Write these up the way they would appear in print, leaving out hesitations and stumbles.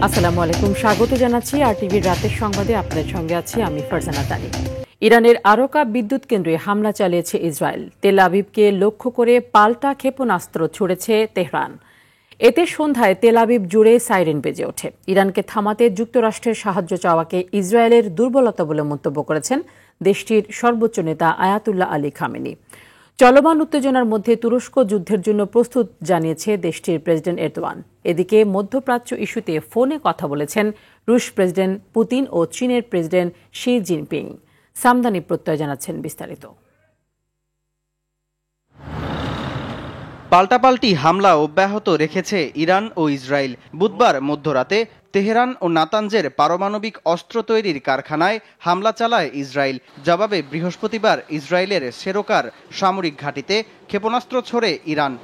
আসসালামু আলাইকুম, স্বাগত জানাচ্ছি আরটিভির রাতের সংবাদে। আপনাদের সঙ্গে আছি আমি ফারজানা তানি। ইরানের আরকা বিদ্যুৎ কেন্দ্রে হামলা চালিয়েছে ইসরায়েল। তেল আবিবকে লক্ষ্য করে পাল্টা ক্ষেপণাস্ত্র ছুড়েছে তেহরান। এতে সন্ধ্যায় তেল আবিব জুড়ে সাইরেন বেজে ওঠে। ইরানকে থামাতে যুক্তরাষ্ট্রের সাহায্য চাওয়াকে ইসরায়েলের দুর্বলতা বলে মন্তব্য করেছেন দেশটির সর্বোচ্চ নেতা আয়াতুল্লাহ আলী খামেনি। চলমান উত্তেজনার মধ্যে তুরস্ক যুদ্ধের জন্য প্রস্তুত জানিয়েছে দেশটির প্রেসিডেন্ট এরদোয়ান। এদিকে মধ্যপ্রাচ্য ইস্যুতে ফোনে কথা বলেছেন রুশ প্রেসিডেন্ট পুতিন ও চীনের প্রেসিডেন্ট শি জিনপিং। সামদানি প্রত্যয় জানাচ্ছেন বিস্তারিত। পাল্টাপাল্টি হামলা অব্যাহত রেখেছে ইরান ও ইসরায়েল। বুধবার মধ্যরাতে তেহরান ও নাতানজের পারমাণবিক অস্ত্র তৈরির কারখানায় হামলা চালায় ইসরায়েল। জবাবে বৃহস্পতিবার ইসরায়েলের সেরোকার সামরিক ঘাঁটিতে ক্ষেপণাস্ত্র ছোড়ে ইরান।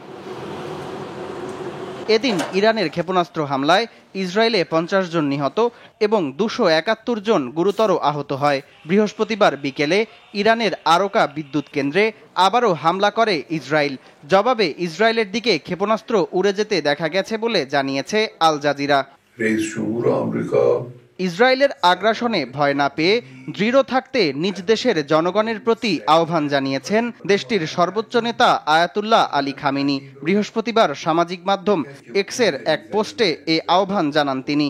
এদিন ইরানের ক্ষেপণাস্ত্র হামলায় ইসরায়েলে 50 জন নিহত এবং 271 জন গুরুতর আহত হয়। বৃহস্পতিবার বিকেলে ইরানের আরকা বিদ্যুৎ কেন্দ্রে আবারও হামলা করে ইসরায়েল। জবাবে ইসরায়েলের দিকে ক্ষেপণাস্ত্র উড়ে যেতে দেখা গেছে বলে জানিয়েছে আল জাজিরা। ইসরায়েলের আগ্রাসনে ভয় না পেয়ে দৃঢ় থাকতে নিজ দেশের জনগণের প্রতি আহ্বান জানিয়েছেন দেশটির সর্বোচ্চ নেতা আয়াতুল্লাহ আলী খামেনি। বৃহস্পতিবার সামাজিক মাধ্যম এক্সের এক পোস্টে এ আহ্বান জানান তিনি।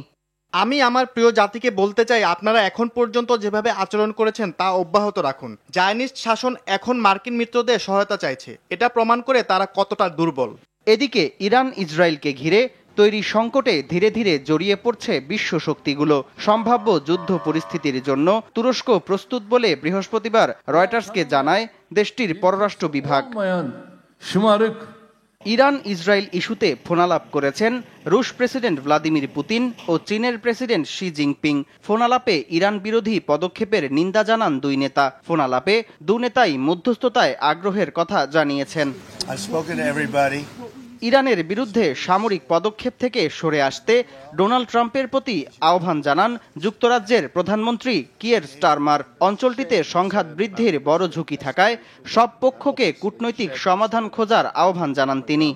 আমি আমার প্রিয় জাতিকে বলতে চাই, আপনারা এখন পর্যন্ত যেভাবে আচরণ করেছেন তা অব্যাহত রাখুন। জায়নিস্ট শাসন এখন মার্কিন মিত্রদের সহায়তা চাইছে। এটা প্রমাণ করে তারা কতটা দুর্বল। এদিকে ইরান ইসরায়েলকে ঘিরে তৈরি সংকটে ধীরে ধীরে জড়িয়ে পড়ছে বিশ্ব শক্তিগুলো। সম্ভাব্য যুদ্ধ পরিস্থিতির জন্য তুরস্ক প্রস্তুত বলে বৃহস্পতিবার রয়টার্সকে জানায় দেশটির পররাষ্ট্র বিভাগ। ইরান ইসরায়েল ইস্যুতে ফোনালাপ করেছেন রুশ প্রেসিডেন্ট ভ্লাদিমির পুতিন ও চীনের প্রেসিডেন্ট শি জিনপিং। ফোনালাপে ইরান বিরোধী পদক্ষেপের নিন্দা জানান দুই নেতা। ফোনালাপে দুই নেতাই মধ্যস্থতায় আগ্রহের কথা জানিয়েছেন। ইরানের বিরুদ্ধে সামরিক পদক্ষেপ থেকে সরে আসতে ডোনাল্ড ট্রাম্পের প্রতি আহ্বান জানান যুক্তরাজ্যের প্রধানমন্ত্রী কিয়ের স্টারমার। অঞ্চলটিতে সংঘাত বৃদ্ধির বড় ঝুঁকি থাকায় সব পক্ষকে কূটনৈতিক সমাধান খোঁজার আহ্বান জানান তিনি।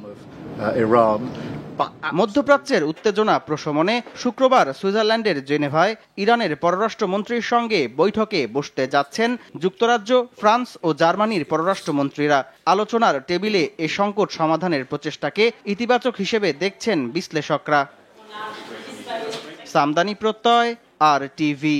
মধ্যপ্রাচ্যের উত্তেজনা প্রশমনে শুক্রবার সুইজারল্যান্ডের জেনেভায় ইরানের পররাষ্ট্রমন্ত্রীর সঙ্গে বৈঠকে বসতে যাচ্ছেন যুক্তরাজ্য, ফ্রান্স ও জার্মানির পররাষ্ট্রমন্ত্রীরা। আলোচনার টেবিলে এ সংকট সমাধানের প্রচেষ্টাকে ইতিবাচক হিসেবে দেখছেন বিশ্লেষকরা। সামদানি প্রত্যয়, আরটিভি।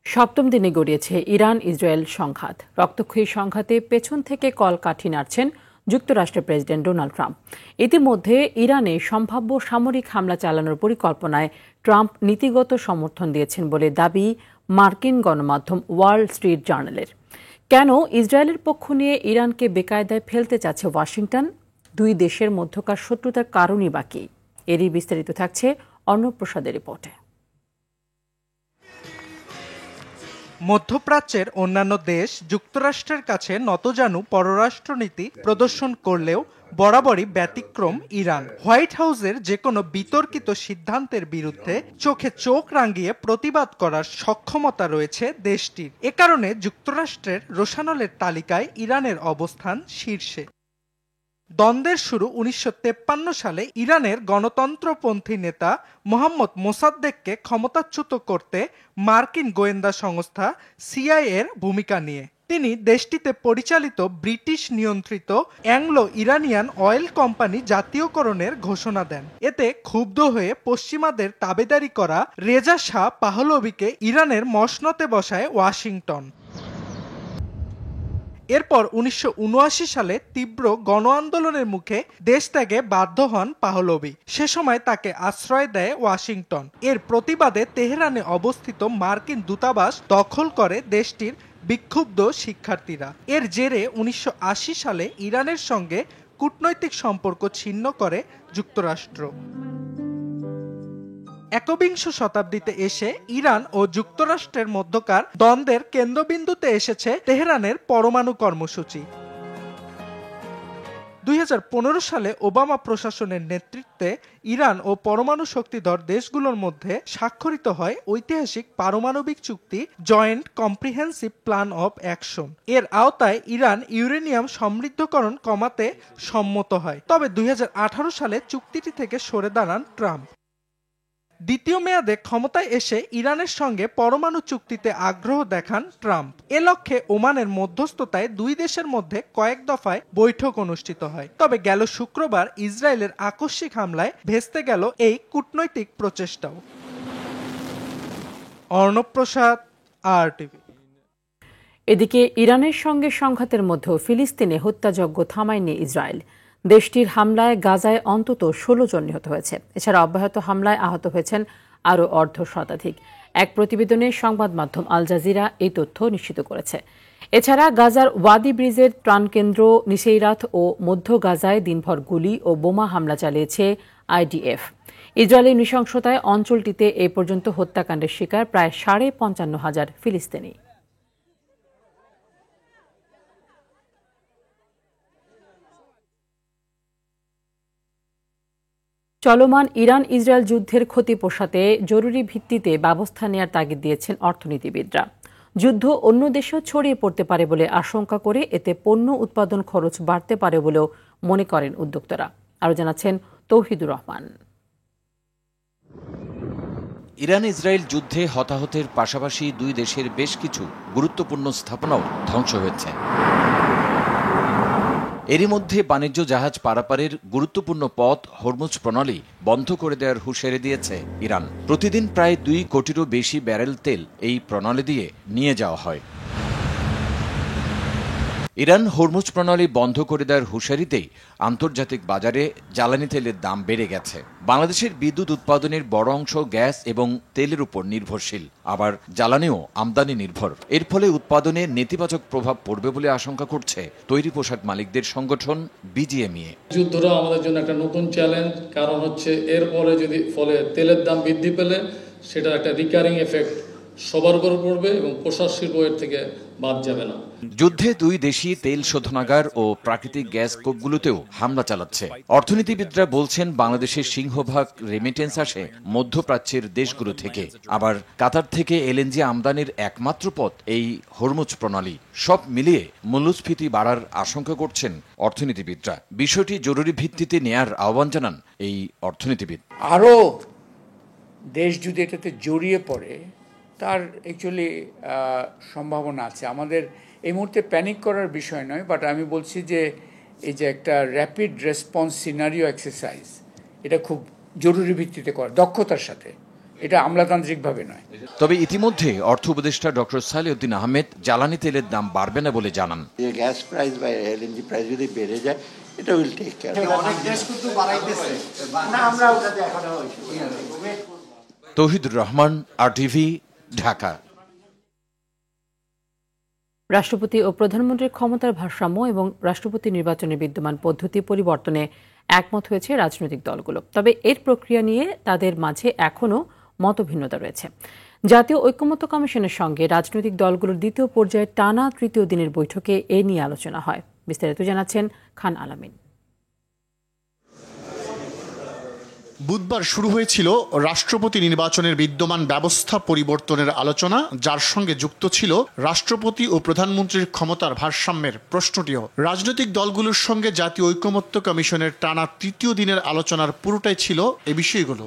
সপ্তম দিনে গড়িয়েছে ইরান ইসরায়েল সংঘাত। রক্তক্ষয়ী সংঘাতে পেছন থেকে কলকাঠি নাড়ছেন যুক্তরাষ্ট্রের প্রেসিডেন্ট ডোনাল্ড ট্রাম্প। ইতিমধ্যে ইরানে সম্ভাব্য সামরিক হামলা চালানোর পরিকল্পনায় ট্রাম্প নীতিগত সমর্থন দিয়েছেন বলে দাবি মার্কিন গণমাধ্যম ওয়াল স্ট্রিট জার্নালের। কেন ইসরায়েলের পক্ষ নিয়ে ইরানকে বেকায়দায় ফেলতে চাচ্ছে ওয়াশিংটন? দুই দেশের মধ্যকার শত্রুতার কারণই বাকি। এরই বিস্তারিত থাকছে অর্ণপ্রসাদের রিপোর্টে। মধ্যপ্রাচ্যের অন্যান্য দেশ যুক্তরাষ্ট্রের কাছে নতজানু পররাষ্ট্রনীতি প্রদর্শন করলেও বরাবরই ব্যতিক্রম ইরান। হোয়াইট হাউসের যে কোনো বিতর্কিত সিদ্ধান্তের বিরুদ্ধে চোখে চোখ রাঙিয়ে প্রতিবাদ করার সক্ষমতা রয়েছে দেশটির। এ কারণে যুক্তরাষ্ট্রের রোশানলের তালিকায় ইরানের অবস্থান শীর্ষে। দ্বন্দ্বের শুরু 1953 সালে ইরানের গণতন্ত্রপন্থী নেতা মোহাম্মদ মোসাদ্দেককে ক্ষমতাচ্যুত করতে মার্কিন গোয়েন্দা সংস্থা সিআইএর ভূমিকা নিয়ে। তিনি দেশটিতে পরিচালিত ব্রিটিশ নিয়ন্ত্রিত অ্যাংলো ইরানিয়ান অয়েল কোম্পানি জাতীয়করণের ঘোষণা দেন। এতে ক্ষুব্ধ হয়ে পশ্চিমাদের তাবেদারি করা রেজা শাহ পাহলভিকে ইরানের মসনদে বসায় ওয়াশিংটন। এরপর 1979 সালে তীব্র গণ আন্দোলনের মুখে দেশ ত্যাগে বাধ্য হন পাহলভি। সে সময় তাকে আশ্রয় দেয় ওয়াশিংটন। এর প্রতিবাদে তেহরানে অবস্থিত মার্কিন দূতাবাস দখল করে দেশটির বিক্ষুব্ধ শিক্ষার্থীরা। এর জেরে 1980 সালে ইরানের সঙ্গে কূটনৈতিক সম্পর্ক ছিন্ন করে যুক্তরাষ্ট্র। একবিংশ শতাব্দীতে এসে ইরান ও যুক্তরাষ্ট্রের মধ্যকার দ্বন্দ্বের কেন্দ্রবিন্দুতে এসেছে তেহরানের পরমাণু কর্মসূচি। 2015 সালে ওবামা প্রশাসনের নেতৃত্বে ইরান ও পরমাণু শক্তিধর দেশগুলোর মধ্যে স্বাক্ষরিত হয় ঐতিহাসিক পারমাণবিক চুক্তি joint comprehensive plan of action. এর আওতায় ইরান ইউরেনিয়াম সমৃদ্ধকরণ কমাতে সম্মত হয়। তবে 2018 সালে চুক্তিটি থেকে সরে দাঁড়ান ট্রাম্প। দ্বিতীয় মেয়াদে ক্ষমতায় এসে ইরানের সঙ্গে পরমাণু চুক্তিতে আগ্রহ দেখান ট্রাম্প। এ লক্ষ্যে ওমানের মধ্যস্থতায় দুই দেশের মধ্যে কয়েক দফায় বৈঠক অনুষ্ঠিত হয়। তবে গেল শুক্রবার ইসরায়েলের আকস্মিক হামলায় ভেস্তে গেল এই কূটনৈতিক প্রচেষ্টাও। অর্ণব প্রসাদ, RTV। এদিকে ইরানের সঙ্গে সংঘাতের মধ্যেও ফিলিস্তিনে হত্যাযজ্ঞ থামায়নি ইসরায়েল। দেশটির হামলায় গাজায় অন্তত 16 জন নিহত হয়েছে। এছাড়া অব্যাহত হামলায় আহত হয়েছেন আরও অর্ধশতাধিক। এক প্রতিবেদনে সংবাদ মাধ্যম আল জাজিরা এই তথ্য নিশ্চিত করেছে। এছাড়া গাজার ওয়াদি ব্রিজের প্রাণকেন্দ্র নিসেইরাত ও মধ্য গাজায় দিনভর গুলি ও বোমা হামলা চালিয়েছে IDF। ইসরায়েলের নৃশংসতায় অঞ্চলটিতে এ পর্যন্ত হত্যাকাণ্ডের শিকার প্রায় 55,500 ফিলিস্তিনি। চলমান ইরান ইসরায়েল যুদ্ধের ক্ষতি পোষাতে জরুরি ভিত্তিতে ব্যবস্থা নেওয়ার তাগিদ দিয়েছেন অর্থনীতিবিদরা। যুদ্ধ অন্য দেশেও ছড়িয়ে পড়তে পারে বলে আশঙ্কা করে এতে পণ্য উৎপাদন খরচ বাড়তে পারে বলেও মনে করেন উদ্যোক্তারা। আরও জানাচ্ছেন তৌহিদুর রহমান। ইরান ইসরায়েল যুদ্ধে হতাহতের পাশাপাশি দুই দেশের বেশ কিছু গুরুত্বপূর্ণ স্থাপনাও ধ্বংস হয়েছে। এরই মধ্যে বাণিজ্য জাহাজ পারাপারের গুরুত্বপূর্ণ পথ হরমুজ প্রণালী বন্ধ করে দেওয়ার হুঁশিয়ারি দিয়েছে ইরান। প্রতিদিন প্রায় 2 কোটিরও বেশি ব্যারেল তেল এই প্রণালী দিয়ে নিয়ে যাওয়া হয়। ইরান হরমুজ প্রণালী বন্ধ করে দেওয়ার হুঁশিয়ারিতেই আন্তর্জাতিক বাজারে জ্বালানি তেলের দাম বেড়ে গেছে। বাংলাদেশের বিদ্যুৎ উৎপাদনের বড় অংশ গ্যাস এবং তেলের উপর নির্ভরশীল, আবার জ্বালানিও আমদানি নির্ভর। এর ফলে উৎপাদনে নেতিবাচক প্রভাব পড়বে বলে আশঙ্কা করছে তৈরি পোশাক মালিকদের সংগঠন BGMEA। যুদ্ধটা আমাদের জন্য একটা নতুন চ্যালেঞ্জ, কারণ হচ্ছে এর ফলে তেলের দাম বৃদ্ধি পেলে সেটা একটা রিকারিং এফেক্ট সবার উপর পড়বে এবং পোশাক শিল্প এর থেকে বাদ যাবে না। যুদ্ধে দুই দেশই তেল শোধনাগার ও প্রাকৃতিক গ্যাস কোকগুলোতেও হামলা চালাচ্ছে। অর্থনীতিবিদরা বলছেন বাংলাদেশের সিংহভাগ রেমিটেন্স আসে মধ্যপ্রাচ্যের দেশগুলো থেকে, আবার কাতার থেকে LNG আমদানির একমাত্র পথ এই হরমুজ প্রণালী। সব মিলিয়ে মূল্যস্ফীতি বাড়ার আশঙ্কা করছেন অর্থনীতিবিদরা। বিষয়টি জরুরি ভিত্তিতে নেয়ার আহ্বান জানান এই অর্থনীতিবিদ। আরও দেশ যদি এটাতে জড়িয়ে পড়ে তার অ্যাকচুয়ালি সম্ভাবনা আছে। আমাদের এই মুহূর্তে প্যানিক করার বিষয় নয়, বাট আমি বলছি যে এই যে একটা র্যাপিড রেসপন্স সিনারিও এক্সারসাইজ, এটা খুব জরুরি ভিত্তিতে করা, দক্ষতার সাথে, এটা আমলাতান্ত্রিকভাবে নয়। তবে ইতিমধ্যে অর্থ উপদেষ্টা ডক্টর সালেউদ্দিন আহমেদ জ্বালানি তেলের দাম বাড়বে না বলে জানান। গ্যাস প্রাইস বা LNG প্রাইস যদি বেড়ে যায় এটা will take care. Touhidur Rahman, RTV, Dhaka. রাষ্ট্রপতি ও প্রধানমন্ত্রীর ক্ষমতার ভারসাম্য এবং রাষ্ট্রপতি নির্বাচনের বিদ্যমান পদ্ধতি পরিবর্তনে একমত হয়েছে রাজনৈতিক দলগুলো। তবে এর প্রক্রিয়া নিয়ে তাদের মাঝে এখনও মতভিন্নতা রয়েছে। জাতীয় ঐকমত্য কমিশনের সঙ্গে রাজনৈতিক দলগুলোর দ্বিতীয় পর্যায়ে টানা তৃতীয় দিনের বৈঠকে এ নিয়ে আলোচনা হয়। বিস্তারিত জানাচ্ছেন খান আলামিন। বুধবার শুরু হয়েছিল রাষ্ট্রপতি নির্বাচনের বিদ্যমান ব্যবস্থা পরিবর্তনের আলোচনা, যার সঙ্গে যুক্ত ছিল রাষ্ট্রপতি ও প্রধানমন্ত্রীর ক্ষমতার ভারসাম্যের প্রশ্নটিও। রাজনৈতিক দলগুলোর সঙ্গে জাতীয় ঐকমত্য কমিশনের টানা তৃতীয় দিনের আলোচনার পুরোটাই ছিল এ বিষয়গুলো।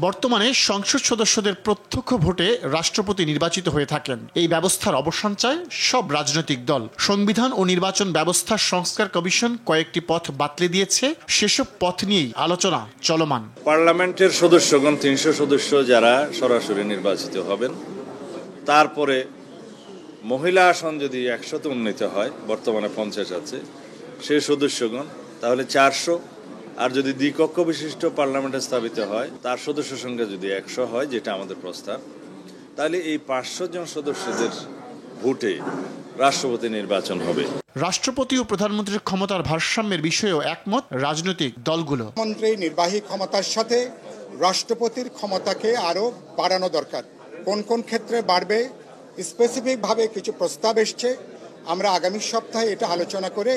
বর্তমানে সংসদ সদস্যদের প্রত্যক্ষ ভোটে রাষ্ট্রপতি নির্বাচিত হয়ে থাকেন। এই ব্যবস্থার অবসান চায় সব রাজনৈতিক দল। সংবিধান ও নির্বাচন ব্যবস্থার সংস্কার কমিশন কয়েকটি পথ বাতলে দিয়েছে, সেসব পথ নিয়েই আলোচনা চলমান। পার্লামেন্টের সদস্যগণ 300 সদস্য যারা সরাসরি নির্বাচিত হবেন, তারপরে মহিলা আসন যদি 100তে উন্নীত হয়, বর্তমানে 50 আছে, সেই সদস্যগণ তাহলে 400, আর যদি দ্বিকক্ষ বিশিষ্ট পার্লামেন্টে স্থাপিত হয় তার সদস্য সংখ্যা যদি 100 হয়, যেটা আমাদের প্রস্তাব, তাহলে এই 500 জন সদস্যদের ভোটে রাষ্ট্রপতি নির্বাচন হবে। রাষ্ট্রপতি ও প্রধানমন্ত্রীর ক্ষমতার ভারসাম্যের বিষয়েও একমত রাজনৈতিক দলগুলো। মন্ত্রী নির্বাহী ক্ষমতার সাথে রাষ্ট্রপতির ক্ষমতাকে আরও বাড়ানো দরকার। কোন কোন ক্ষেত্রে বাড়বে স্পেসিফিকভাবে কিছু প্রস্তাব এসছে। আমরা আগামী সপ্তাহে এটা আলোচনা করে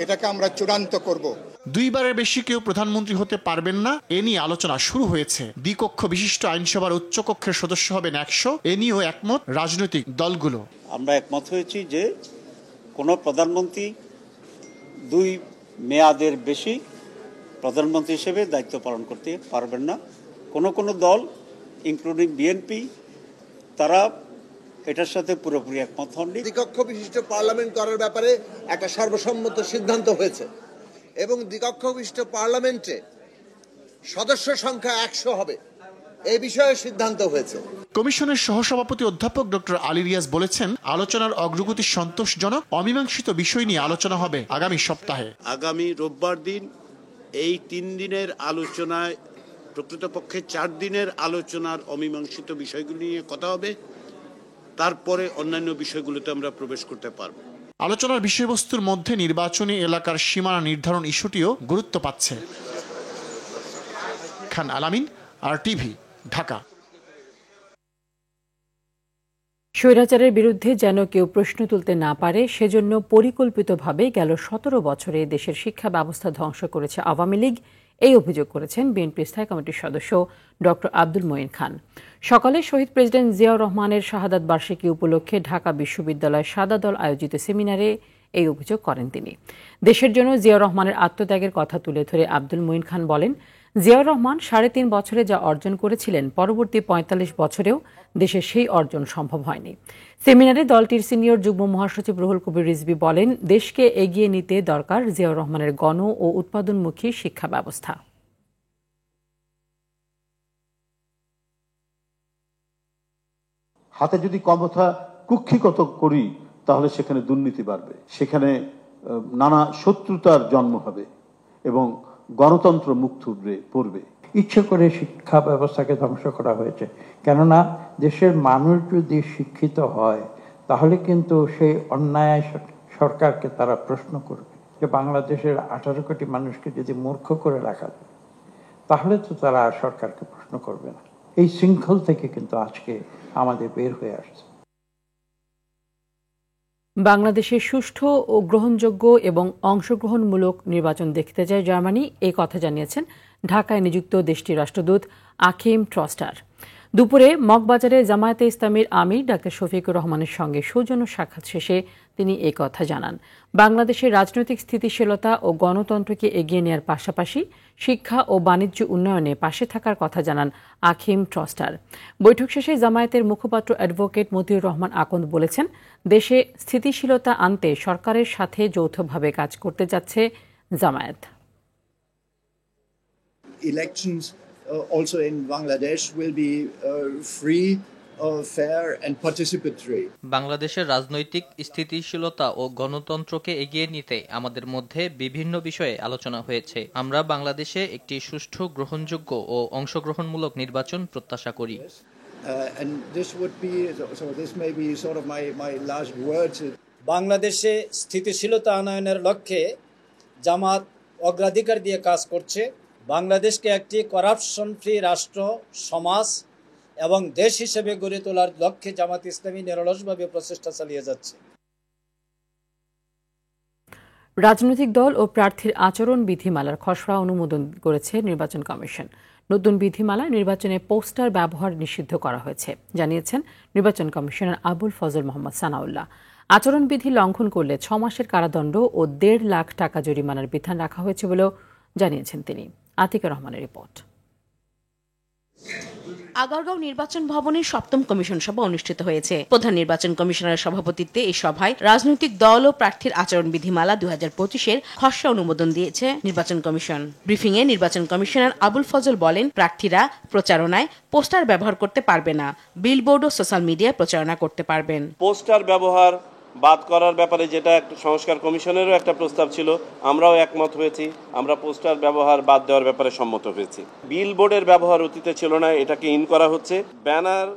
এটাকে আমরা চূড়ান্ত করব। দুইবারের বেশি কেউ প্রধানমন্ত্রী হতে পারবেন না, এ নিয়ে আলোচনা শুরু হয়েছে। দ্বিকক্ষ বিশিষ্ট আইনসভার উচ্চকক্ষের সদস্য হবেন 100, এ নিয়েও একমত রাজনৈতিক দলগুলো। আমরা একমত হয়েছি যে কোনো প্রধানমন্ত্রী 2 মেয়াদের বেশি প্রধানমন্ত্রী হিসেবে দায়িত্ব পালন করতে পারবেন না। কোনো দল ইনক্লুডিং বিএনপি তারা এটার সাথে পুরোপুরি একমত হননি। দ্বিকক্ষ বিশিষ্ট পার্লামেন্ট করার ব্যাপারে একটা সর্বসম্মত সিদ্ধান্ত হয়েছে এবং দ্বিকক্ষ বিশিষ্ট পার্লামেন্টে সদস্য সংখ্যা 100 হবে, এই বিষয়ে সিদ্ধান্ত হয়েছে। কমিশনের সহসভাপতি অধ্যাপক ডক্টর আলী রিয়াজ বলেছেন, আলোচনার অগ্রগতি সন্তোষজনক। অমীমাংসিত বিষয় নিয়ে আলোচনা হবে আগামী সপ্তাহে। আগামী রোববার দিন এই 3 দিনের আলোচনায় প্রকৃতপক্ষে 4 দিনের আলোচনার অমীমাংসিত বিষয়গুলি নিয়ে কথা হবে। তারপরে অন্যান্য বিষয়গুলোতে আমরা প্রবেশ করতে পারব। আলোচনার বিষয়বস্তুর মধ্যে নির্বাচনী এলাকার সীমানা নির্ধারণ ইস্যুটিও গুরুত্ব পাচ্ছে। খান আলামিন, RTV, ঢাকা। স্বৈরাচারের বিরুদ্ধে যেন কেউ প্রশ্ন তুলতে না পারে সেজন্য পরিকল্পিতভাবে গেল 17 বছরে দেশের শিক্ষা ব্যবস্থা ধ্বংস করেছে আওয়ামী লীগ, এই অভিযোগ করেছেন বিএনপি স্থায়ী কমিটির সদস্য ডক্টর আব্দুল মঈন খান। সকালে শহীদ প্রেসিডেন্ট জিয়াউর রহমানের শাহাদাত বার্ষিকী উপলক্ষে ঢাকা বিশ্ববিদ্যালয় সাদা দল আয়োজিত সেমিনারে এই অভিযোগ করেন তিনি। দেশের জন্য জিয়াউর রহমানের আত্মত্যাগের কথা তুলে ধরে আব্দুল মঈন খান বলেন, জিয়াউর রহমান 3.5 বছরে যা অর্জন করেছিলেন পরবর্তী 45 বছরেও দেশে সেই অর্জন সম্ভব হয়নি। সেমিনারে দলটির সিনিয়র যুগ্ম মহাসচিব রুহুল কবির রিজভী বলেন, দেশকে এগিয়ে নিতে দরকার জিয়াউর রহমানের গণ ও উৎপাদনমুখী শিক্ষা ব্যবস্থা। হাতে যদি ক্ষমতা কুক্ষিগত করি তাহলে সেখানে দুর্নীতি বাড়বে, সেখানে নানা শত্রুতার জন্ম হবে এবং গণতন্ত্র মুখ থুবড়ে পড়বে। ইচ্ছে করে শিক্ষা ব্যবস্থাকে ধ্বংস করা হয়েছে, কেননা দেশের মানুষ যদি শিক্ষিত হয় তাহলে কিন্তু সেই অন্যায় সরকারকে তারা প্রশ্ন করবে যে বাংলাদেশের 18 কোটি মানুষকে যদি মূর্খ করে রাখা যায় তাহলে তো তারা আর সরকারকে প্রশ্ন করবে না। এই শৃঙ্খল থেকে কিন্তু আজকে আমাদের বের হয়ে আসছে। বাংলাদেশে সুষ্ঠু ও গ্রহণযোগ্য এবং অংশগ্রহণমূলক নির্বাচন দেখতে চায় জার্মানি, এই কথা জানিয়েছেন ঢাকায় নিযুক্ত দেশটির রাষ্ট্রদূত আকিম ট্রস্টার। দুপুরে মগবাজারে জামায়াতে ইসলামীর আমির ডাক্তার শফিকুর রহমানের সঙ্গে সৌজন্য সাক্ষাৎ শেষে তিনি এই কথা জানান। বাংলাদেশের রাজনৈতিক স্থিতিশীলতা ও গণতন্ত্রকে এগিয়ে নেওয়ার পাশাপাশি শিক্ষা ও বাণিজ্য উন্নয়নে পাশে থাকার কথা জানান আকিম ট্রস্টার। বৈঠক শেষে জামায়াতের মুখপাত্র অ্যাডভোকেট মতিউর রহমান আকন্দ বলেছেন, দেশে স্থিতিশীলতা আনতে সরকারের সাথে যৌথভাবে কাজ করতে যাচ্ছে Jamaat. Elections also in Bangladesh will be free, fair and participatory. বাংলাদেশের রাজনৈতিক স্থিতিশীলতা ও গণতন্ত্রকে এগিয়ে নিতে আমাদের মধ্যে বিভিন্ন বিষয়ে আলোচনা হয়েছে। আমরা বাংলাদেশে একটি সুষ্ঠু, গ্রহণযোগ্য ও অংশগ্রহণমূলক নির্বাচন প্রত্যাশা করি। And this may be sort of my last words. বাংলাদেশে স্থিতিশীলতা আনয়নের লক্ষ্যে জামাত অগ্রাধিকার দিয়ে কাজ করছে। বাংলাদেশকে একটি করাপশন ফ্রি রাষ্ট্র, সমাজ এবং দেশ হিসেবে গড়ে তোলার লক্ষ্যে জামাত ইসলামী নিরলসভাবে প্রচেষ্টা চালিয়ে যাচ্ছে। রাজনৈতিক দল ও প্রার্থীর আচরণ বিধিমালার খসড়া অনুমোদন করেছে নির্বাচন কমিশন। নতুন বিধিমালায় নির্বাচনে পোস্টার ব্যবহার নিষিদ্ধ করা হয়েছে, জানিয়েছেন নির্বাচন কমিশনার আবুল ফজল মোহাম্মদ সানাউল্লাহ। আচরণবিধি লঙ্ঘন করলে 6 মাসের কারাদণ্ড ও 1.5 লাখ টাকা জরিমানার বিধান রাখা হয়েছে বলেও জানিয়েছেন তিনি। আতিকা রহমানের রিপোর্ট। আগারগাঁও নির্বাচন ভবনে 7ম কমিশন সভা অনুষ্ঠিত হয়েছে। প্রধান নির্বাচন কমিশনারের সভাপতিত্বে এই সভায় রাজনৈতিক দল ও প্রার্থীর আচরণ বিধিমালা 2025-এর খসড়া অনুমোদন দিয়েছে নির্বাচন কমিশন। ব্রিফিংয়ে নির্বাচন কমিশনার আবুল ফজল বলেন, প্রার্থীরা প্রচারণায় পোস্টার ব্যবহার করতে পারবে না, বিলবোর্ড ও সোশ্যাল মিডিয়ায় প্রচারণা করতে পারবেন। পোস্টার ব্যবহার বাদ করার ব্যাপারে যেটা একটা সংস্কার কমিশনেরও একটা প্রস্তাব ছিল, আমরাও একমত হয়েছি। আমরা পোস্টার ব্যবহার বাদ দেওয়ার ব্যাপারে সম্মত হয়েছি। বিলবোর্ডের ব্যবহার অতীতে ছিল না, এটাকে ইন করা হচ্ছে। ব্যানার,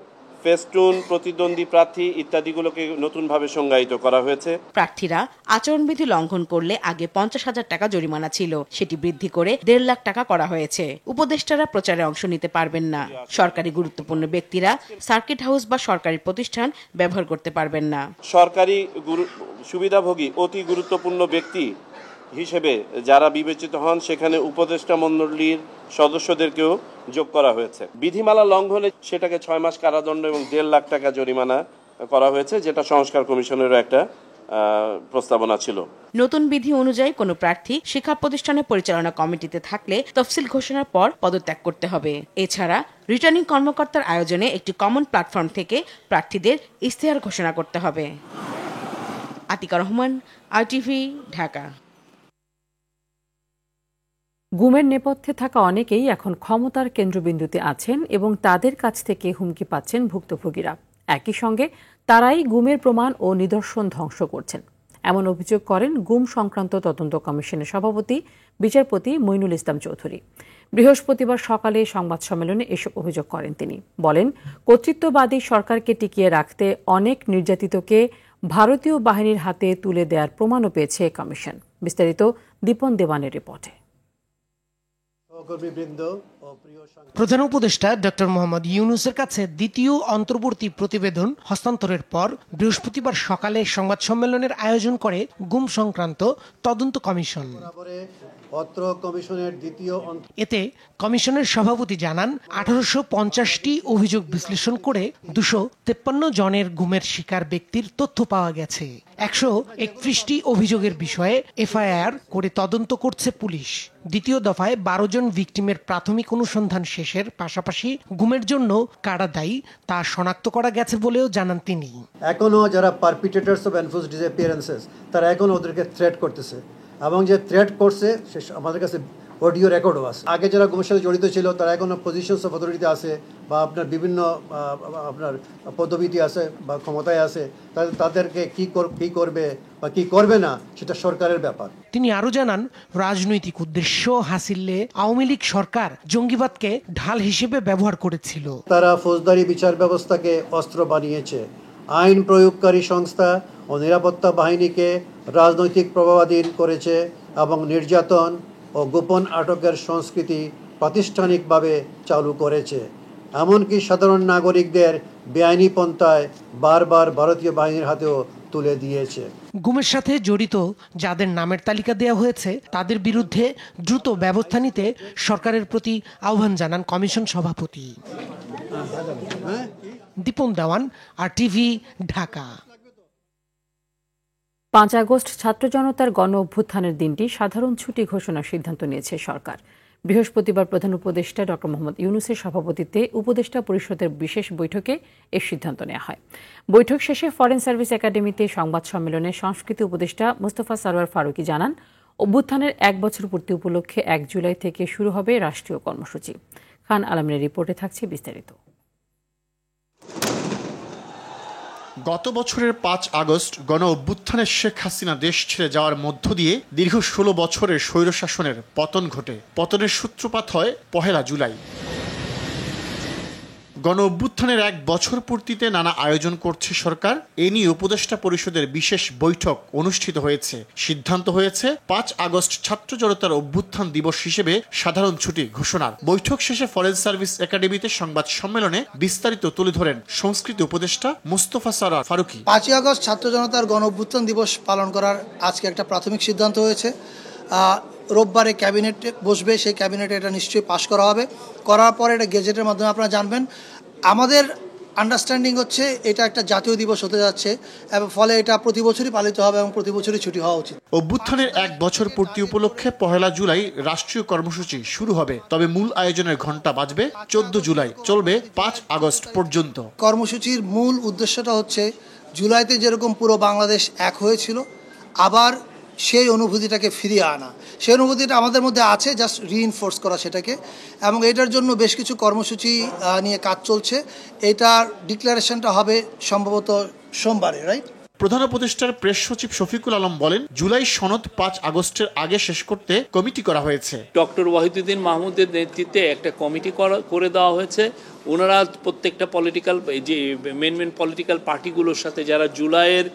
ফেস্টুন, প্রতিদ্বন্দ্বী প্রার্থী ইত্যাদিগুলোকে নতুনভাবে সংজ্ঞায়িত করা হয়েছে। প্রার্থীরা আচরণবিধি লঙ্ঘন করলে আগে 50,000 টাকা জরিমানা ছিল, সেটি বৃদ্ধি করে 1.5 লাখ টাকা করা হয়েছে। উপদেষ্টারা প্রচারে অংশ নিতে পারবেন না। সরকারি গুরুত্বপূর্ণ ব্যক্তিরা সার্কিট হাউস বা সরকারি প্রতিষ্ঠান ব্যবহার করতে পারবেন না। সরকারি সুবিধাভোগী অতি গুরুত্বপূর্ণ ব্যক্তি হিসেবে যারা বিবেচিত হন সেখানে উপদেষ্টা মণ্ডলীর সদস্যদেরকেও যোগ করা হয়েছে। বিধিমালা লঙ্ঘনে সেটাকে 6 মাস কারাদণ্ড এবং 1.5 লাখ টাকা জরিমানা করা হয়েছে, যেটা সংস্কার কমিশনেরও একটা প্রস্তাবনা ছিল। নতুন বিধি অনুযায়ী কোনো প্রার্থী শিক্ষা প্রতিষ্ঠানের পরিচালনা কমিটিতে থাকলে তফসিল ঘোষণার পর পদত্যাগ করতে হবে। এছাড়া রিটার্নিং কর্মকর্তার আয়োজনে একটি কমন প্ল্যাটফর্ম থেকে প্রার্থীদের ইশতেহার ঘোষণা করতে হবে। আতিকা রহমান, RTV, ঢাকা। গুমের নেপথ্যে থাকা অনেকেই এখন ক্ষমতার কেন্দ্রবিন্দুতে আছেন এবং তাদের কাছ থেকে হুমকি পাচ্ছেন ভুক্তভোগীরা। একই সঙ্গে তারাই গুমের প্রমাণ ও নিদর্শন ধ্বংস করছেন, এমন অভিযোগ করেন গুম সংক্রান্ত তদন্ত কমিশনের সভাপতি বিচারপতি মইনুল ইসলাম চৌধুরী। বৃহস্পতিবার সকালে সংবাদ সম্মেলনে এসব অভিযোগ করেন তিনি। বলেন, কর্তৃত্ববাদী সরকারকে টিকিয়ে রাখতে অনেক নির্যাতিতকে ভারতীয় বাহিনীর হাতে তুলে দেওয়ার প্রমাণও পেয়েছে কমিশন। বিস্তারিত দীপন দেওয়ানের রিপোর্টে। প্রধান উপদেষ্টা ডক্টর মোহাম্মদ ইউনূসের কাছে দ্বিতীয় অন্তর্বর্তী প্রতিবেদন হস্তান্তরের পর বৃহস্পতিবার সকালে সংবাদ সম্মেলনের আয়োজন করে গুম সংক্রান্ত তদন্ত কমিশন। এতে কমিশনের সভাপতি জানান, 1850টি অভিযোগ বিশ্লেষণ করে 253 জনের গুমের শিকার ব্যক্তির তথ্য পাওয়া গেছে। 131টি অভিযোগের বিষয়ে FIR করে তদন্ত করছে পুলিশ। দ্বিতীয় দফায় 12 জন ভিকটিমের প্রাথমিক অনুসন্ধান শেষের পাশাপাশি গুমের জন্য কারা দায়ী তা শনাক্ত করা গেছে বলেও জানান তিনি। এখনো যারা পারপিট্রেটরস অফ এনফোর্সড ডিসঅ্যাপিয়ারেন্সেস তারা এখনো ওদেরকে থ্রেট করতেছে এবং যে থ্রেট করছে সে আমাদের কাছে অডিও রেকর্ডও আছে। আগে যারা গুমের সাথে জড়িত ছিল তারা এখনো পজিশনস অফ অথরিটিতে আছে বা আপনার বিভিন্ন আপনার পদবিতে আছে বা ক্ষমতায় আছে, তাদেরকে কি করবে বা কি করবে না সেটা সরকারের ব্যাপার। তিনি আরো জানান, রাজনৈতিক উদ্দেশ্য হাসিলে আওয়ামী লীগ সরকার জঙ্গিবাদকে ঢাল হিসেবে ব্যবহার করেছিল। তারা ফৌজদারি বিচার ব্যবস্থাকে অস্ত্র বানিয়েছে, আইন প্রয়োগকারী সংস্থা ও নিরাপত্তা বাহিনীকে রাজনৈতিক প্রভাবাধীন করেছে এবং নির্যাতন ও গোপন আটকের সংস্কৃতি প্রাতিষ্ঠানিকভাবে চালু করেছে। এমনকি সাধারণ নাগরিকদের বেআইনি পন্থায় বারবার ভারতীয় বাহিনীর হাতেও তুলে দিয়েছে। গুমের সাথে জড়িত যাদের নামের তালিকা দেওয়া হয়েছে তাদের বিরুদ্ধে দ্রুত ব্যবস্থা নিতে সরকারের প্রতি আহ্বান জানান কমিশন সভাপতি। দীপন দেওয়ান, RTV, ঢাকা। 5 আগস্ট ছাত্র জনতার গণ অভ্যুত্থানের দিনটি সাধারণ ছুটি ঘোষণার সিদ্ধান্ত নিয়েছে সরকার। বৃহস্পতিবার প্রধান উপদেষ্টা ডক্টর মোহাম্মদ ইউনূসের সভাপতিত্বে উপদেষ্টা পরিষদের বিশেষ বৈঠকে এ সিদ্ধান্ত নেওয়া হয়। বৈঠক শেষে ফরেন সার্ভিস একাডেমিতে সংবাদ সম্মেলনে সংস্কৃতি উপদেষ্টা মোস্তফা সরওয়ার ফারুকী জানান, অভ্যুত্থানের 1 বছর পূর্তি উপলক্ষে 1 জুলাই থেকে শুরু হবে রাষ্ট্রীয় কর্মসূচি। খান আলমের রিপোর্টে থাকছে বিস্তারিত। গত বছরের 5 আগস্ট গণ অভ্যুত্থানের শেখ হাসিনা দেশ ছেড়ে যাওয়ার মধ্য দিয়ে দীর্ঘ 16 বছরের স্বৈরশাসনের পতন ঘটে। পতনের সূত্রপাত হয় 1 জুলাই। গণ অভ্যুত্থানের 1 বছর পূর্তিতে নানা আয়োজন করছে সরকার। এ নিয়ে উপদেষ্টা পরিষদের বিশেষ বৈঠক অনুষ্ঠিত হয়েছে। সিদ্ধান্ত হয়েছে 5 আগস্ট ছাত্র জনতার অভ্যুত্থান দিবস হিসেবে সাধারণ ছুটি ঘোষণার। বৈঠক শেষে ফরেন সার্ভিস একাডেমিতে সংবাদ সম্মেলনে বিস্তারিত তুলে ধরেন সংস্কৃতি উপদেষ্টা মোস্তফা সরওয়ার ফারুকী। 5 আগস্ট ছাত্র জনতার গণ অভ্যুত্থান দিবস পালন করার আজকে একটা প্রাথমিক সিদ্ধান্ত হয়েছে। রোববারে ক্যাবিনেট বসবে, সেই ক্যাবিনেটে এটা নিশ্চয়ই পাশ করা হবে। করার পরে এটা গেজেটের মাধ্যমে আপনারা জানবেন। আমাদের আন্ডারস্ট্যান্ডিং হচ্ছে এটা একটা জাতীয় দিবস হতে যাচ্ছে এবং ফলে এটা প্রতি বছরই পালিত হবে এবং প্রতি বছরই ছুটি হওয়া উচিত। অভ্যুত্থানের 1 বছর পূর্তি উপলক্ষে 1 জুলাই রাষ্ট্রীয় কর্মসূচি শুরু হবে, তবে মূল আয়োজনের ঘণ্টা বাজবে 14 জুলাই, চলবে 5 আগস্ট পর্যন্ত। কর্মসূচির মূল উদ্দেশ্যটা হচ্ছে জুলাইতে যেরকম পুরো বাংলাদেশ এক হয়েছিল আবার সেই অনুভূতিটাকে ফিরিয়ে আনা। সেই অনুভূতিটা আমাদের মধ্যে আছে, জাস্ট রিইনফোর্স করা সেটাকে, এবং এটার জন্য বেশ কিছু কর্মসূচি নিয়ে কাজ চলছে। এটার ডিক্লারেশনটা হবে সম্ভবত সোমবারে, রাইট? প্রধান উপদেষ্টার প্রেস সচিব শফিকুল আলম বলেন, জুলাই সনদ 5 আগস্টের আগে শেষ করতে কমিটি করা হয়েছে। ডক্টর ওয়াহিদুদ্দিন মাহমুদের নেতৃত্বে একটা কমিটি করে দেওয়া হয়েছে। ওনারা প্রত্যেকটা পলিটিক্যাল যে মেন পলিটিক্যাল পার্টিগুলোর সাথে যারা জুলাইয়ের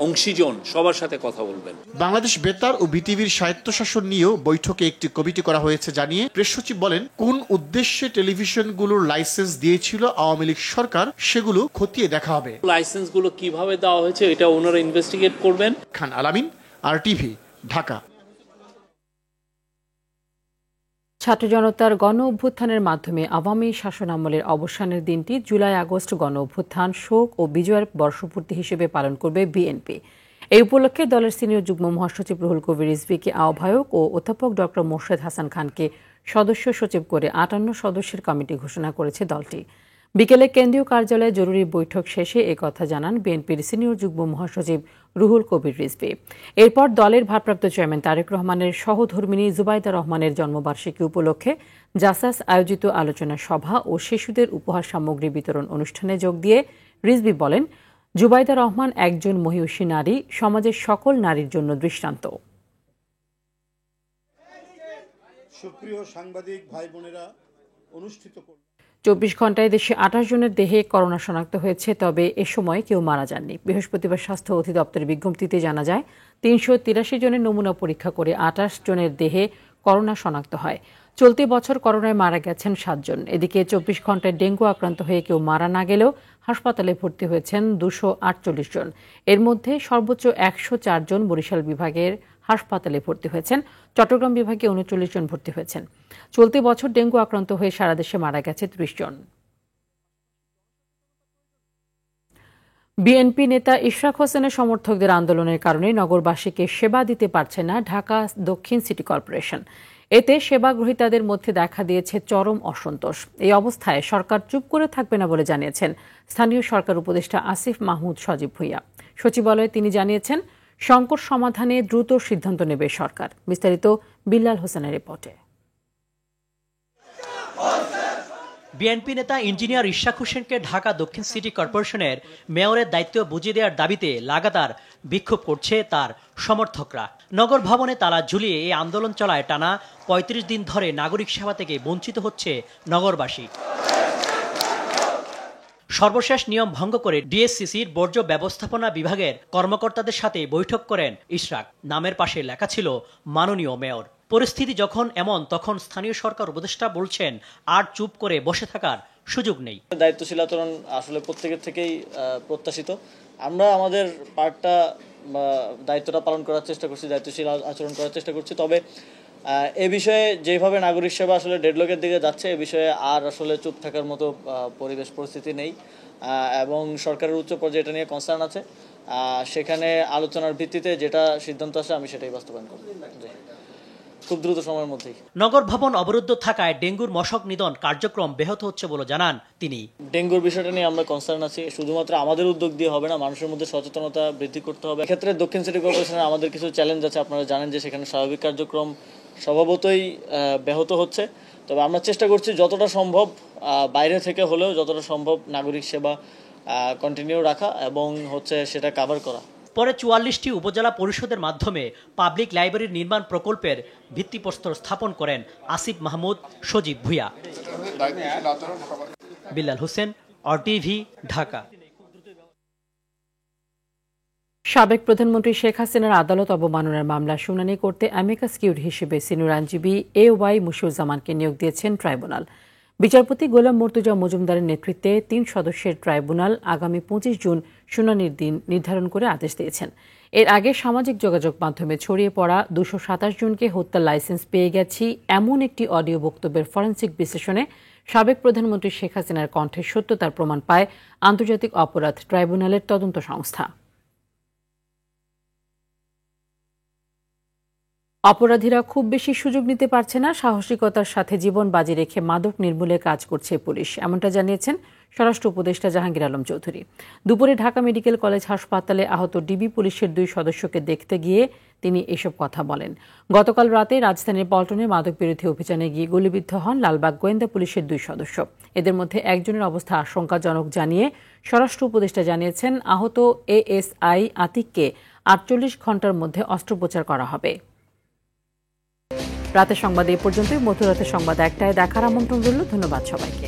অংশীজন সবার সাথে কথা বলবেন। বাংলাদেশ বেতার ও বিটিভির স্বায়ত্তশাসন নিয়েও বৈঠকে একটি কমিটি করা হয়েছে জানিয়ে প্রেস সচিব বলেন, কোন উদ্দেশ্যে টেলিভিশনগুলোর লাইসেন্স দিয়েছিল আওয়ামী লীগ সরকার সেগুলো খতিয়ে দেখা হবে। লাইসেন্সগুলো কিভাবে দেওয়া হয়েছে এটা ওনারা ইনভেস্টিগেট করবেন। খান আলামিন, RTV, ঢাকা। ছাত্র জনতার গণ অভ্যুত্থানের মাধ্যমে আওয়ামী শাসনামলের অবসানের দিনটি জুলাই আগস্ট গণ অভ্যুত্থান, শোক ও বিজয়ের বর্ষপূর্তি হিসেবে পালন করবে বিএনপি। এই উপলক্ষে দলের সিনিয়র যুগ্ম মহাসচিব রুহুল কবির রিজভীকে আহ্বায়ক ও অধ্যাপক ডক্টর মোর্শেদ হাসান খানকে সদস্য সচিব করে 58 সদস্যের কমিটি ঘোষণা করেছে দলটি। বিকেলে কেন্দ্রীয় কার্যালয়ে জরুরি বৈঠক শেষে একথা জানান বিএনপির সিনিয়র যুগ্ম মহাসচিব রুহুল কবির রিজভী। এরপর দলের ভারপ্রাপ্ত চেয়ারম্যান তারেক রহমানের সহধর্মিণী জুবাইদা রহমানের জন্মবার্ষিকী উপলক্ষে জাসাস আয়োজিত আলোচনা সভা ও শিশুদের উপহার সামগ্রী বিতরণ অনুষ্ঠানে যোগ দিয়ে রিজভী বলেন, জুবাইদা রহমান একজন মহিয়সী নারী, সমাজের সকল নারীর জন্য দৃষ্টান্ত। সুপ্রিয় সাংবাদিক ভাই বোনেরা, অনুষ্ঠিত 24 ঘণ্টায় দেশে 28 জনের দেহে করোনা শনাক্ত হয়েছে, তবে এ সময় কেউ মারা যাননি। বৃহস্পতিবার স্বাস্থ্য অধিদপ্তরের বিজ্ঞপ্তিতে জানা যায় 383 জনের নমুনা পরীক্ষা করে 28 জনের দেহে করোনা শনাক্ত হয়। চলতি বছর করোনায় মারা গেছেন 7 জন। এদিকে 24 ঘণ্টায় ডেঙ্গু আক্রান্ত হয়ে কেউ মারা না গেলেও হাসপাতালে ভর্তি হয়েছেন 248 জন। এর মধ্যে সর্বোচ্চ 104 জন বরিশাল বিভাগের হাসপাতালে ভর্তি হয়েছেন। চট্টগ্রাম বিভাগে 39 জন ভর্তি হয়েছেন। চলতি বছর ডেঙ্গু আক্রান্ত হয়ে সারা দেশে মারা গেছে 30 জন। বিএনপি নেতা ইশরাক হোসেনের সমর্থকদের আন্দোলনের কারণে নগরবাসীকে সেবা দিতে পারছে না ঢাকা দক্ষিণ সিটি কর্পোরেশন। এতে সেবা গ্রহীতাদের মধ্যে দেখা দিয়েছে চরম অসন্তোষ। এই অবস্থায় সরকার চুপ করে থাকবে না বলে জানিয়েছেন স্থানীয় সরকার উপদেষ্টা আসিফ মাহমুদ সজীব ভুঁইয়া। সচিবালয়ে তিনি জানিয়েছেন, সংকট সমাধানে দ্রুত সিদ্ধান্ত নেবে সরকার। বিস্তারিত বিল্লাল হোসেনের রিপোর্টে। বিএনপি নেতা ইঞ্জিনিয়ার ইশরাক হোসেনকে ঢাকা দক্ষিণ সিটি কর্পোরেশনের মেয়রের দায়িত্ব বুঝিয়ে দেওয়ার দাবিতে লাগাতার বিক্ষোভ করছে তার সমর্থকরা। নগর ভবনে তালা ঝুলিয়ে এই আন্দোলন চলায় টানা 35 দিন ধরে নাগরিক সেবা থেকে বঞ্চিত হচ্ছে নগরবাসী। সর্বশেষ নিয়ম ভঙ্গ করে ডিএসসিসির বর্জ্য ব্যবস্থাপনা বিভাগের কর্মকর্তাদের সাথে বৈঠক করেন ইশরাক। নামের পাশে লেখা ছিল মাননীয় মেয়র। পরিস্থিতি যখন এমন, তখন স্থানীয় সরকার উপদেষ্টা বলছেন আর চুপ করে বসে থাকার সুযোগ নেই। দায়িত্বশীল আচরণ আসলে প্রত্যেকের থেকেই প্রত্যাশিত। আমরা আমাদের পার্টটা দায়িত্বটা পালন করার চেষ্টা করছি, দায়িত্বশীল আচরণ করার চেষ্টা করছি। তবে এ বিষয়ে যেভাবে নাগরিক সেবা আসলে ডেডলকের দিকে যাচ্ছে, এ বিষয়ে আর আসলে চুপ থাকার মতো পরিবেশ পরিস্থিতি নেই এবং সরকারের উচ্চ পর্যায়ে এটা নিয়ে কনসার্ন আছে। সেখানে আলোচনার ভিত্তিতে যেটা সিদ্ধান্ত আসে আমি সেটাই বাস্তবায়ন করব খুব দ্রুত সময়ের মধ্যেই। নগর ভবন অবরুদ্ধ থাকায় ডেঙ্গুর মশক নিধন কার্যক্রম ব্যাহত হচ্ছে বলে জানান তিনি। ডেঙ্গুর বিষয়টা নিয়ে আমরা কনসার্ন আছি। শুধুমাত্র আমাদের উদ্যোগ দিয়ে হবে না, মানুষের মধ্যে সচেতনতা বৃদ্ধি করতে হবে। এক্ষেত্রে দক্ষিণ সিটি কর্পোরেশনের আমাদের কিছু চ্যালেঞ্জ আছে। আপনারা জানেন যে সেখানে স্বাভাবিক কার্যক্রম স্বভাবতই ব্যাহত হচ্ছে। তবে আমরা চেষ্টা করছি যতটা সম্ভব বাইরে থেকে হলেও যতটা সম্ভব নাগরিক সেবা কন্টিনিউ রাখা এবং সেটা কভার করা। পরে 44টি উপজেলা পরিষদের মাধ্যমে পাবলিক লাইব্রেরির নির্মাণ প্রকল্পের ভিত্তিপ্রস্তর স্থাপন করেন আসিফ মাহমুদ সজীব ভুঁইয়া। বিল্লাল হোসেন, RTV, ঢাকা। সাবেক প্রধানমন্ত্রী শেখ হাসিনার আদালত অবমাননার মামলা শুনানি করতে অ্যামিকাস কিউরি হিসেবে সিনিয়র আইনজীবী AY মুশিউজ্জামানকে নিয়োগ দিয়েছেন ট্রাইব্যুনাল। বিচারপতি গোলাম মর্তুজা মজুমদারের নেতৃত্বে 3 সদস্যের ট্রাইব্যুনাল আগামী 25 জুন শুনানির দিন নির্ধারণ করে আদেশ দিয়েছেন। এর আগে সামাজিক যোগাযোগ মাধ্যমে ছড়িয়ে পড়া 227 জনকে হত্যার লাইসেন্স পেয়ে গেছি এমন একটি অডিও বক্তব্যের ফরেনসিক বিশ্লেষণে সাবেক প্রধানমন্ত্রী শেখ হাসিনার কণ্ঠের সত্যতার প্রমাণ পায় আন্তর্জাতিক অপরাধ ট্রাইব্যুনালের তদন্ত সংস্থা। অপরাধীরা খুব বেশি সুযোগ নিতে পারছে না, সাহসিকতার সাথে জীবন বাজি রেখে মাদক নির্মূলে কাজ করছে পুলিশ, এমনটা জানিয়েছেন স্বরাষ্ট্র উপদেষ্টা জাহাঙ্গীর আলম চৌধুরী। দুপুরে ঢাকা মেডিকেল কলেজ হাসপাতালে আহত ডিবি পুলিশের 2 সদস্যকে দেখতে গিয়ে তিনি এসব কথা বলেন। গতকাল রাতে রাজধানীর পল্টনে মাদক বিরোধী অভিযানে গিয়ে গুলিবিদ্ধ হন লালবাগ গোয়েন্দা পুলিশের 2 সদস্য। এদের মধ্যে একজনের অবস্থা আশঙ্কাজনক জানিয়ে স্বরাষ্ট্র উপদেষ্টা জানিয়েছেন, আহত ASI আতিককে 48 ঘণ্টার মধ্যে অস্ত্রোপচার করা হবে। রাতের সংবাদ এই পর্যন্তই। মধ্যরাতের সংবাদ 1টায় দেখার আমন্ত্রণ রইল। ধন্যবাদ সবাইকে।